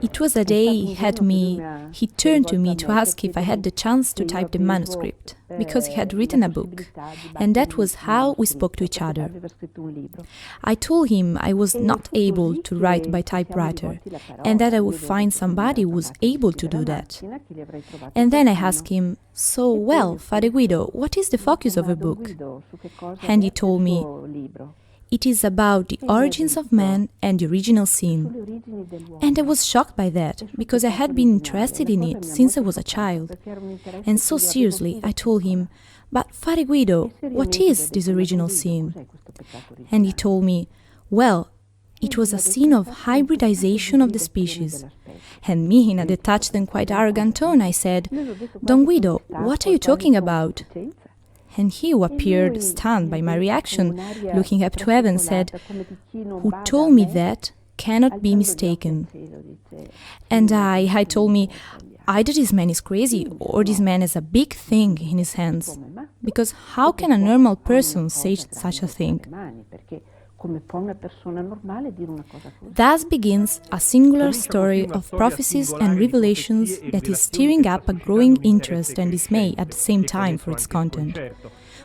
It was a day he turned to me to ask if I had the chance to type the manuscript, because he had written a book, and that was how we spoke to each other. I told him I was not able to write by typewriter, and that I would find somebody who was able to do that. And then I asked him, "So, well, Father Guido, what is the focus of a book?" And he told me, "It is about the origins of man and the original sin." And I was shocked by that, because I had been interested in it since I was a child. And so seriously, I told him, "But Father Guido, what is this original sin?" And he told me, "Well, it was a sin of hybridization of the species." And me, in a detached and quite arrogant tone, I said, "Don Guido, what are you talking about?" And he, who appeared stunned by my reaction, looking up to heaven, said, "Who told me that cannot be mistaken." And I told me, either this man is crazy, or this man has a big thing in his hands. Because how can a normal person say such a thing? Thus begins a singular story of prophecies and revelations that is stirring up a growing interest and dismay at the same time for its content.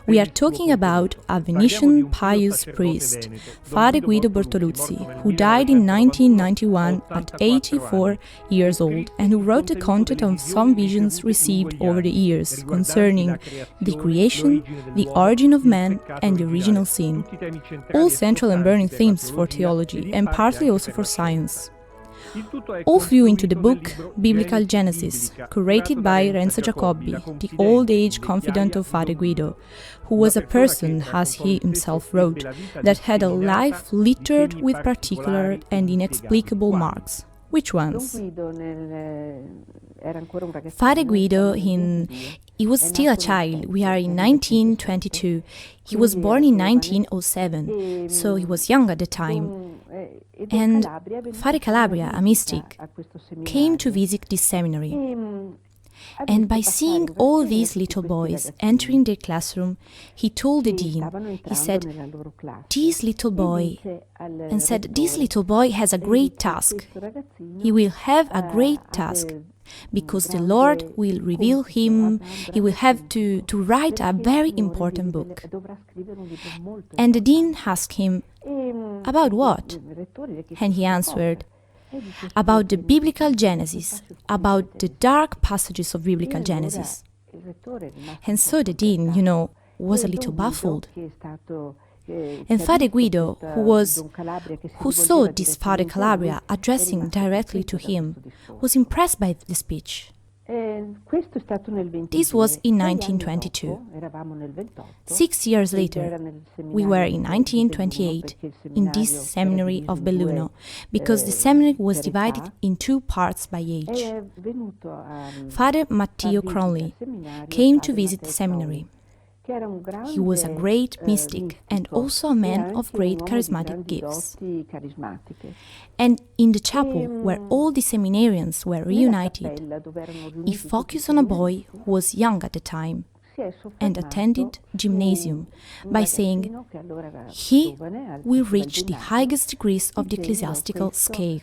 We are talking about a Venetian pious priest, Father Guido Bortoluzzi, who died in 1991 at 84 years old, and who wrote the content of some visions received over the years concerning the creation, the origin of man, and the original sin. All central and burning themes for theology, and partly also for science. All flew into the book Biblical Genesis, curated by Renzo Jacobi, the old-age confidant of Father Guido, who was a person, as he himself wrote, that had a life littered with particular and inexplicable marks. Which ones? Father Guido, he was still a child. We are in 1922. He was born in 1907, so he was young at the time. And Father Calabria, a mystic, came to visit this seminary. And by seeing all these little boys entering their classroom, he told the dean, he said, "This little boy," and said, "This little boy has a great task. He will have a great task, because the Lord will reveal him, he will have to write a very important book." And the dean asked him, "About what?" And he answered, "About the biblical Genesis, about the dark passages of biblical Genesis." And so the dean, was a little baffled. And Father Guido, who saw this Father Calabria addressing directly to him, was impressed by the speech. This was in 1922. 6 years later, we were in 1928 in this seminary of Belluno, because the seminary was divided in two parts by age. Father Matteo Cronley came to visit the seminary. He was a great mystic and also a man of great charismatic gifts. And in the chapel, where all the seminarians were reunited, he focused on a boy who was young at the time and attended gymnasium by saying, "He will reach the highest degrees of the ecclesiastical scale."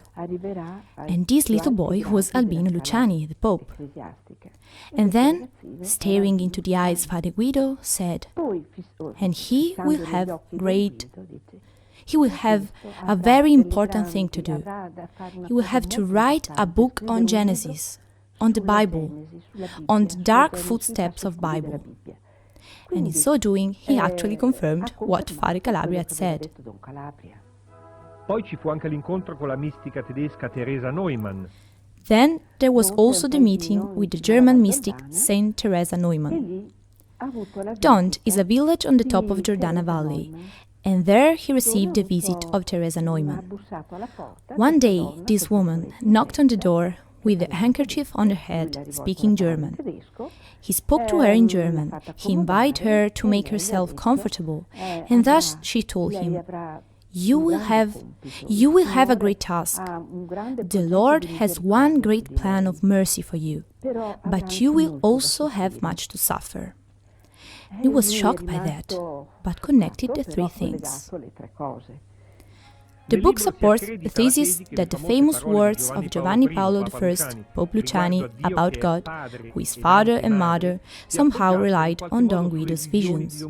And this little boy was Albino Luciani, the Pope. And then, staring into the eyes, Father Guido said, "And he will have a very important thing to do. He will have to write a book on Genesis, on the Bible, on the dark footsteps of Bible." And in so doing, he actually confirmed what Father Calabria had said. Poi ci fu anche l'incontro con la mistica tedesca Teresa Neumann. Then there was also the meeting with the German mystic Saint Teresa Neumann. Dont is a village on the top of Giordana Valley, and there he received the visit of Teresa Neumann. One day, this woman knocked on the door with a handkerchief on her head, speaking German. He spoke to her in German. He invited her to make herself comfortable, and thus she told him, You will have a great task. The Lord has one great plan of mercy for you, but you will also have much to suffer." He was shocked by that, but connected the three things. The book supports the thesis that the famous words of Giovanni Paolo I, Pope Luciani, about God, who is Father and Mother, somehow relied on Don Guido's visions.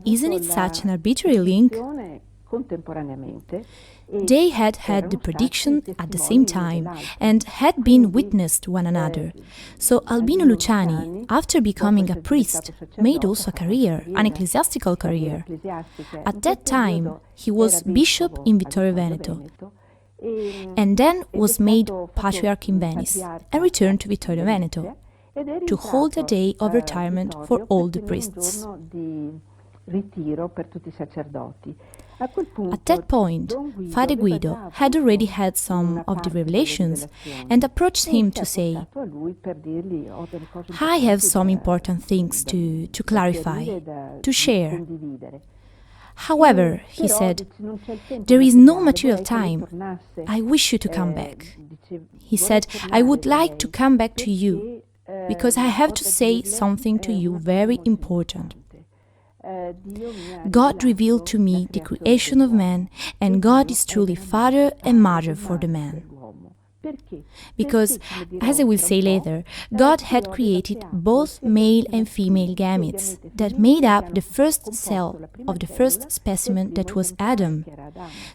Isn't it such an arbitrary link? They had had the prediction at the same time and had been witness to one another. So Albino Luciani, after becoming a priest, made also a career, an ecclesiastical career. At that time, he was bishop in Vittorio Veneto, and then was made patriarch in Venice, and returned to Vittorio Veneto to hold a day of retirement for all the priests. At that point, Father Guido had already had some of the revelations and approached him to say, "I have some important things to clarify, to share. However," he said, "there is no material time. I wish you to come back." He said, "I would like to come back to you, because I have to say something to you very important. God revealed to me the creation of man, and God is truly Father and Mother for the man. Because, as I will say later, God had created both male and female gametes that made up the first cell of the first specimen that was Adam.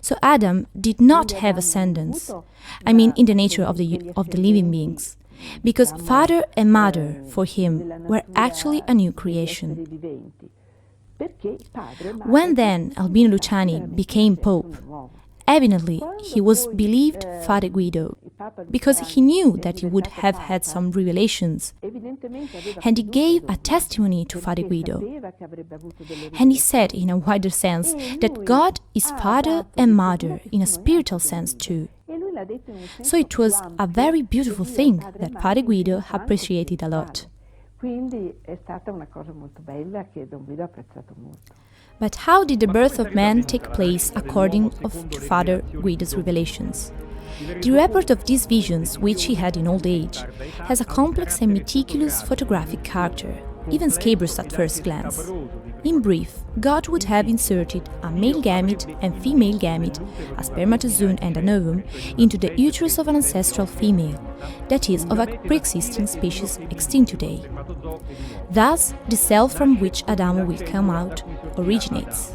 So Adam did not have ascendants, I mean in the nature of the living beings, because Father and Mother for him were actually a new creation. When then Albino Luciani became Pope, evidently he was believed Father Guido, because he knew that he would have had some revelations, and he gave a testimony to Father Guido, and he said in a wider sense that God is Father and Mother in a spiritual sense too. So it was a very beautiful thing that Father Guido appreciated a lot. But how did the birth of man take place according to Father Guido's revelations? The report of these visions, which he had in old age, has a complex and meticulous photographic character, even scabrous at first glance. In brief, God would have inserted a male gamete and female gamete, a spermatozoon and an ovum, into the uterus of an ancestral female, that is, of a pre-existing species extinct today. Thus, the cell from which Adamo will come out originates.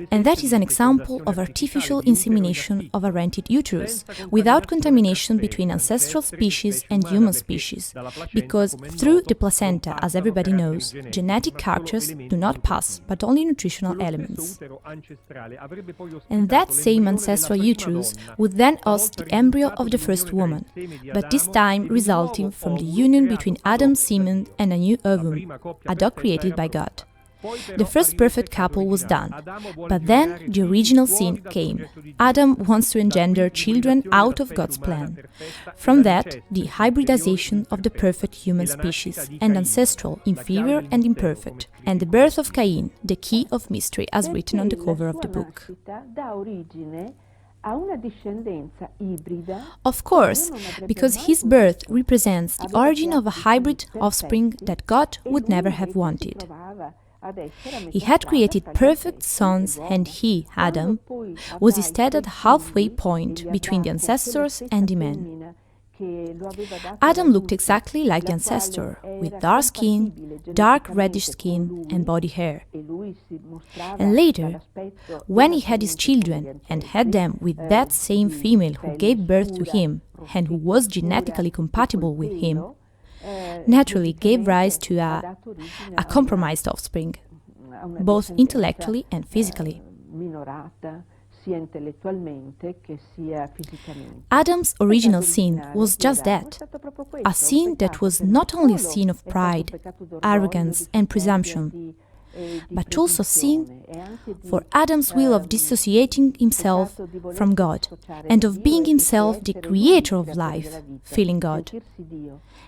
And that is an example of artificial insemination of a rented uterus, without contamination between ancestral species and human species, because through the placenta, as everybody knows, genetic characters do not pass, but only nutritional elements. And that same ancestral uterus would then host the embryo of the first woman, but this time resulting from the union between Adam's semen and a new ovum, a dog created by God. The first perfect couple was done, but then the original sin came. Adam wants to engender children out of God's plan. From that, the hybridization of the perfect human species, and ancestral, inferior and imperfect, and the birth of Cain, the key of mystery as written on the cover of the book. Of course, because his birth represents the origin of a hybrid offspring that God would never have wanted. He had created perfect sons, and he, Adam, was instead at the halfway point between the ancestors and the man. Adam looked exactly like the ancestor, with dark skin, dark reddish skin and body hair. And later, when he had his children and had them with that same female who gave birth to him and who was genetically compatible with him, naturally gave rise to a compromised offspring, both intellectually and physically. Adam's original sin was just that, a sin that was not only a sin of pride, arrogance and presumption, but also sin for Adam's will of dissociating himself from God and of being himself the creator of life, feeling God.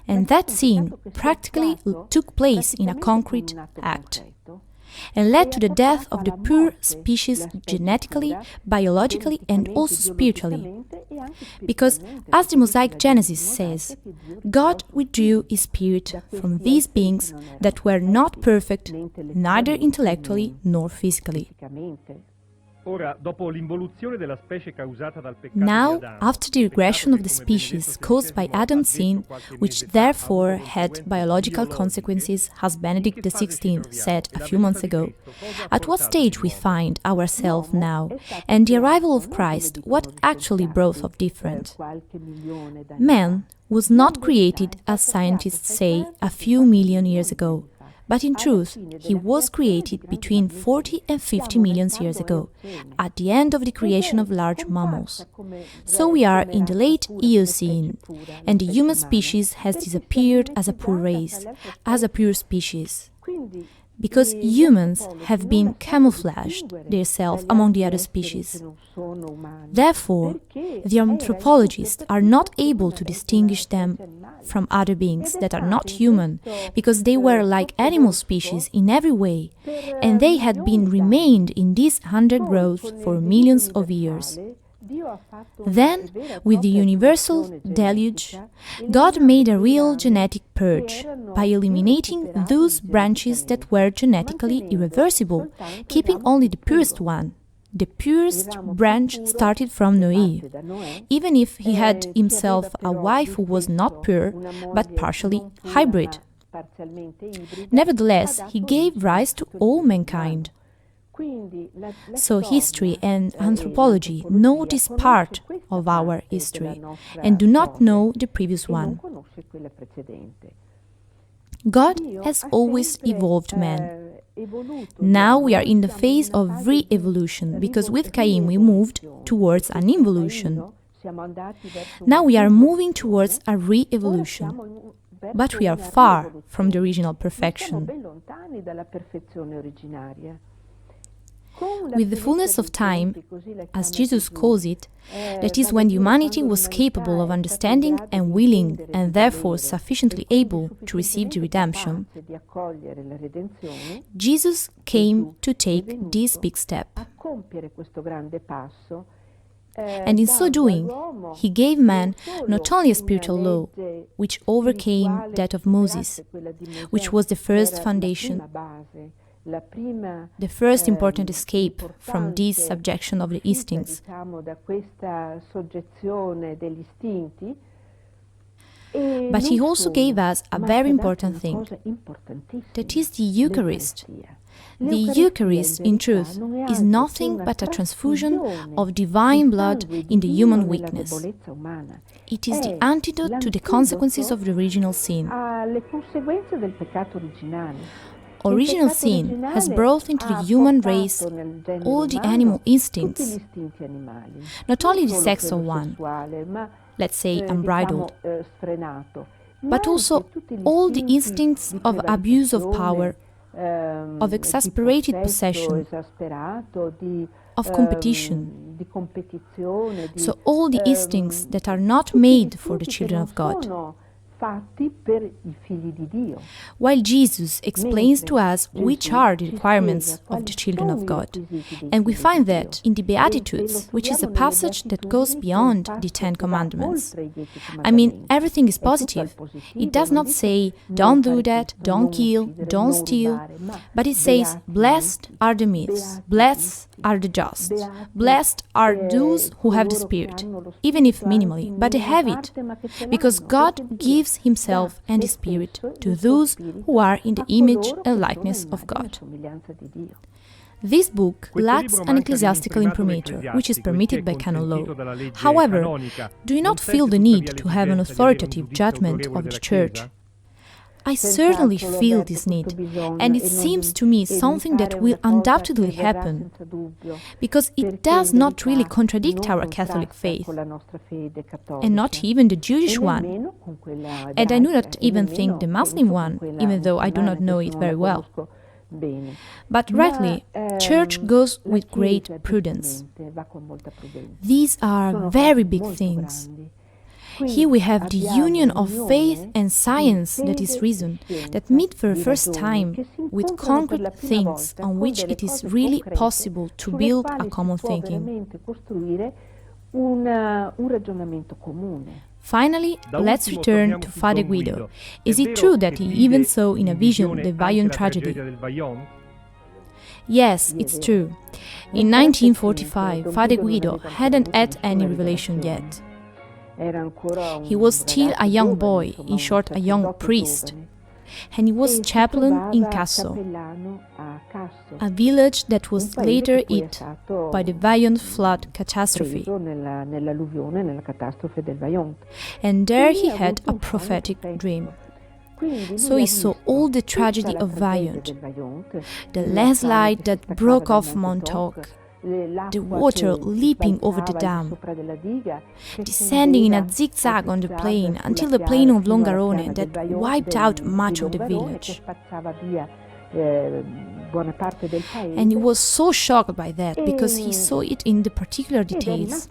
And that sin practically took place in a concrete act and led to the death of the pure species genetically, biologically and also spiritually. Because, as the Mosaic Genesis says, God withdrew His Spirit from these beings that were not perfect, neither intellectually nor physically. Now, after the regression of the species caused by Adam's sin, which therefore had biological consequences, as Benedict XVI said a few months ago, at what stage we find ourselves now, and the arrival of Christ, what actually brought of different? Man was not created, as scientists say, a few million years ago. But in truth, he was created between 40 and 50 million years ago, at the end of the creation of large mammals. So we are in the late Eocene, and the human species has disappeared as a pure race, as a pure species. Because humans have been camouflaged themselves among the other species. Therefore, the anthropologists are not able to distinguish them from other beings that are not human, because they were like animal species in every way, and they had been remained in this undergrowth for millions of years. Then, with the universal deluge, God made a real genetic purge by eliminating those branches that were genetically irreversible, keeping only the purest one. The purest branch started from Noé, even if he had himself a wife who was not pure, but partially hybrid. Nevertheless, he gave rise to all mankind. So history and anthropology know this part of our history and do not know the previous one. God has always evolved man. Now we are in the phase of re-evolution, because with CAIN we moved towards an involution. Now we are moving towards a re-evolution, but we are far from the original perfection. With the fullness of time, as Jesus calls it, that is when humanity was capable of understanding and willing, and therefore sufficiently able to receive the redemption, Jesus came to take this big step. And in so doing, he gave man not only a spiritual law, which overcame that of Moses, which was the first foundation, the first important escape from this subjection of the instincts. But he also gave us a very important thing, that is the Eucharist. The Eucharist, in truth, is nothing but a transfusion of divine blood in the human weakness. It is the antidote to the consequences of the original sin. Original sin has brought into the human race all the animal instincts, not only the sexual one, let's say unbridled, but also all the instincts of abuse of power, of exasperated possession, of competition. So all the instincts that are not made for the children of God. While Jesus explains to us which are the requirements of the children of God. And we find that in the Beatitudes, which is a passage that goes beyond the 10 Commandments. I mean, everything is positive. It does not say, don't do that, don't kill, don't steal, but it says, blessed are the meek, blessed are the just, blessed are those who have the Spirit, even if minimally, but they have it, because God gives Himself and the Spirit to those who are in the image and likeness of God. This book lacks an ecclesiastical imprimatur, which is permitted by canon law. However, do you not feel the need to have an authoritative judgment of the Church? I certainly feel this need, and it seems to me something that will undoubtedly happen, because it does not really contradict our Catholic faith, and not even the Jewish one, and I do not even think the Muslim one, even though I do not know it very well. But rightly, Church goes with great prudence. These are very big things. Here we have the union of faith and science, that is reason, that meet for the first time with concrete things on which it is really possible to build a common thinking. Finally, let's return to Father Guido. Is it true that he even saw in a vision the Vajont tragedy? Yes, it's true. In 1945, Father Guido hadn't had any revelation yet. He was still a young boy, in short, a young priest, and he was chaplain in Casso, a village that was later hit by the Vajont flood catastrophe. And there he had a prophetic dream. So he saw all the tragedy of Vajont, the landslide that broke off Montauk, the water leaping over the dam, descending in a zigzag on the plain until the plain of Longarone that wiped out much of the village. And he was so shocked by that because he saw it in the particular details.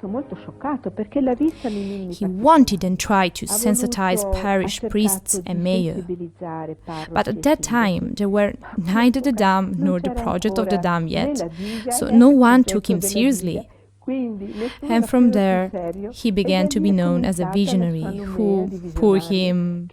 He wanted and tried to sensitize parish priests and mayor. But at that time, there were neither the dam nor the project of the dam yet, so no one took him seriously. And from there, he began to be known as a visionary who, poor him,